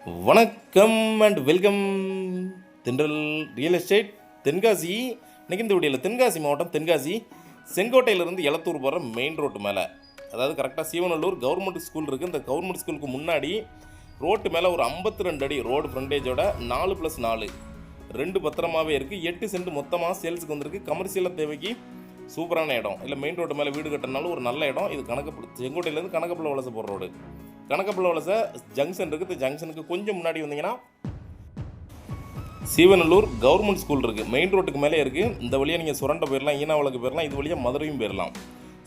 வணக்கம் and welcome தென்றல் real estate Tenkasi. இன்றைக்கி இந்த வீடியோவில் தென்காசி மாவட்டம் தென்காசி செங்கோட்டையிலேருந்து எலத்தூர் போகிற மெயின் ரோட்டு மேலே, அதாவது கரெக்டாக சீவனல்லூர் கவர்மெண்ட் ஸ்கூல் இருக்குது. இந்த கவர்மெண்ட் ஸ்கூலுக்கு முன்னாடி ரோட்டு மேலே ஒரு 52 அடி ரோடு ஃப்ரண்டேஜோட 4+4 2 பத்திரமாகவே இருக்குது. 8 சென்ட் மொத்தமாக சேல்ஸுக்கு வந்திருக்கு. கமர்ஷியலாக தேவைக்கு சூப்பரான இடம். இல்லை மெயின் ரோட்டு மேலே வீடு கட்டினாலும் ஒரு நல்ல இடம். இது செங்கோட்டையிலேருந்து கணக்கப்புள்ள வலசை போகிற ரோடு. கணக்கப்புள்ள வலசை ஜங்ஷன் இருக்குது. ஜங்ஷனுக்கு கொஞ்சம் முன்னாடி வந்தீங்கன்னா சீவனல்லூர் கவர்மெண்ட் ஸ்கூல் இருக்குது. மெயின் ரோட்டுக்கு மேலே இருக்குது. இந்த வழியாக நீங்கள் சுரண்ட போயிடலாம், ஈனாவளுக்கு போயிடலாம், இது வழியாக மதுரையும் போயிடலாம்.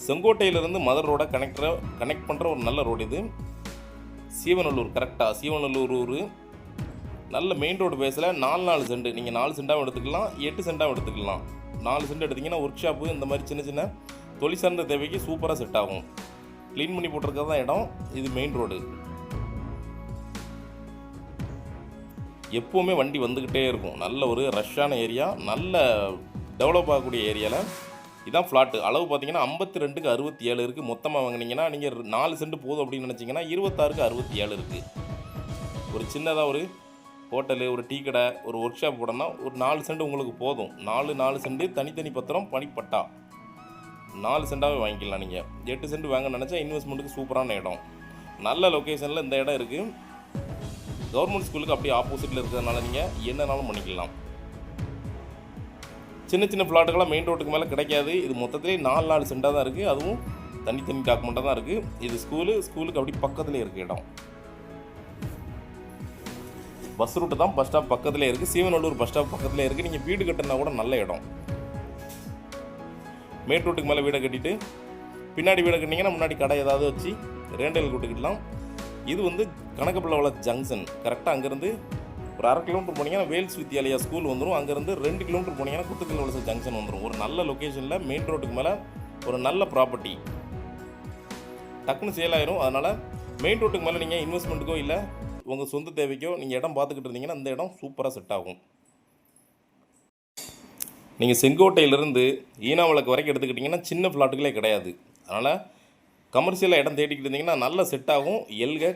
செங்கோட்டையிலேருந்து மதுரை ரோட கனெக்ட் பண்ணுற ஒரு நல்ல ரோடு இது. சீவனல்லூர் கரெக்டாக சீவனல்லூர் ஊர் நல்ல மெயின் ரோடு பேஸில் 4 சென்ட். நீங்கள் 4 சென்டாகவும் எடுத்துக்கலாம், 8 சென்டாகவும் எடுத்துக்கலாம். 4 சென்ட் எடுத்திங்கன்னா ஒர்க் ஷாப்பு இந்த மாதிரி சின்ன சின்ன தொழில் சார்ந்த தேவைக்கு சூப்பராக செட் ஆகும். க்ளீன் பண்ணி போட்டிருக்க தான் இடம். இது மெயின் ரோடு. எப்போவுமே வண்டி வந்துக்கிட்டே இருக்கும். நல்ல ஒரு ரஷ்ஷான ஏரியா, நல்ல டெவலப் ஆகக்கூடிய ஏரியாவில் இதான் ஃப்ளாட்டு. அளவு பார்த்தீங்கன்னா 52க்கு 67 இருக்குது. மொத்தமாக வாங்கினீங்கன்னா நீங்கள் 4 சென்ட் போதும் அப்படின்னு நினச்சிங்கன்னா 26க்கு 67 இருக்குது. ஒரு சின்னதாக ஒரு ஹோட்டலு, ஒரு டீ கடை, ஒரு ஒர்க் ஷாப் போடணும்னா ஒரு 4 சென்ட் உங்களுக்கு போதும். 4 சென்ட் தனித்தனி பத்திரம் பனிப்பட்டா 4 சென்டாகவே வாங்கிக்கலாம். நீங்கள் 8 சென்ட் வாங்க நினச்சா இன்வெஸ்ட்மெண்ட்டுக்கு சூப்பரான இடம். நல்ல லொக்கேஷனில் இந்த இடம் இருக்குது. கவர்மெண்ட் ஸ்கூலுக்கு அப்படியே ஆப்போசிட்டில் இருக்கிறதுனால நீங்கள் என்னன்னாலும் பண்ணிக்கலாம். சின்ன சின்ன ஃப்ளாட்டுகளாக மெயின் ரோட்டுக்கு மேலே கிடைக்காது. இது மொத்தத்திலே 4 சென்டாக தான் இருக்குது. அதுவும் தனித்தனி டாக்குமெண்ட்டாக தான் இருக்குது. இது ஸ்கூலுக்கு அப்படி பக்கத்துலேயே இருக்குது இடம். பஸ் ரூட்டு தான். பஸ் ஸ்டாப் பக்கத்துலேயே இருக்குது. சீவனல்லூர் பஸ் ஸ்டாப் பக்கத்துலேயே இருக்குது. நீங்கள் வீடு கட்டினா கூட நல்ல இடம். மெயின் ரோட்டுக்கு மேலே வீடை கட்டிட்டு பின்னாடி வீடை கட்டிங்கன்னா முன்னாடி கடை ஏதாவது வச்சு ரேண்டல் கூட்டுக்கிடலாம். இது கணக்கப்புள்ள வள ஜங்ஷன். கரெக்டாக அங்கேருந்து ஒரு 1/2 கிலோமீட்டர் போனீங்கன்னா வேல்ஸ் வித்யாலயா ஸ்கூல் வந்துடும். அங்கேருந்து 2 கிலோமீட்டர் போனீங்கன்னா குத்துக்கல் வலசை ஜங்ஷன் வந்துடும். ஒரு நல்ல லொக்கேஷனில் மெயின் ரோட்டுக்கு மேலே ஒரு நல்ல ப்ராப்பர்ட்டி டக்குன்னு சேல் ஆயிரும். அதனால் மெயின் ரோட்டுக்கு மேலே நீங்கள் இன்வெஸ்ட்மெண்ட்டுக்கோ இல்லை உங்கள் சொந்த தேவைக்கோ நீங்கள் இடம் பார்த்துக்கிட்டு இருந்தீங்கன்னா இந்த இடம் சூப்பராக செட் ஆகும். நீங்கள் செங்கோட்டையிலேருந்து ஈனாவளுக்கு வரைக்கும் எடுத்துக்கிட்டிங்கன்னா சின்ன ஃப்ளாட்டுகளே கிடையாது. அதனால் கமர்ஷியலாக இடம் தேடிக்கிட்டு இருந்தீங்கன்னா நல்ல செட் ஆகும்.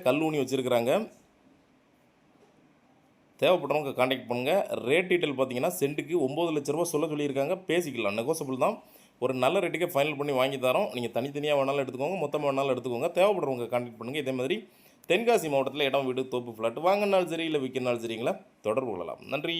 கல்லூனி வச்சுருக்கிறாங்க. தேவைப்படுறவங்க கான்டாக்ட் பண்ணுங்கள். ரேட் டீட்டெயில் பார்த்தீங்கன்னா சென்ட்டுக்கு 9 லட்ச ரூபா சொல்லியிருக்காங்க. பேசிக்கலாம், நெகோசபிள் தான். ஒரு நல்ல ரேட்டுக்கே ஃபைனல் பண்ணி வாங்கி தரோம். நீங்கள் தனித்தனியாக வேணாலும் எடுத்துக்கோங்க, மொத்தமாக வேணாலும் எடுத்துக்கோங்க. தேவைப்படுறவங்க கான்டாக்ட் பண்ணுங்கள். இதே மாதிரி தென்காசி மாவட்டத்தில் இடம், வீடு, தோப்பு, ஃப்ளாட் வாங்கினாலும் சரி இல்லை விற்கினாலும் சரிங்களா தொடர்பு கொள்ளலாம். நன்றி.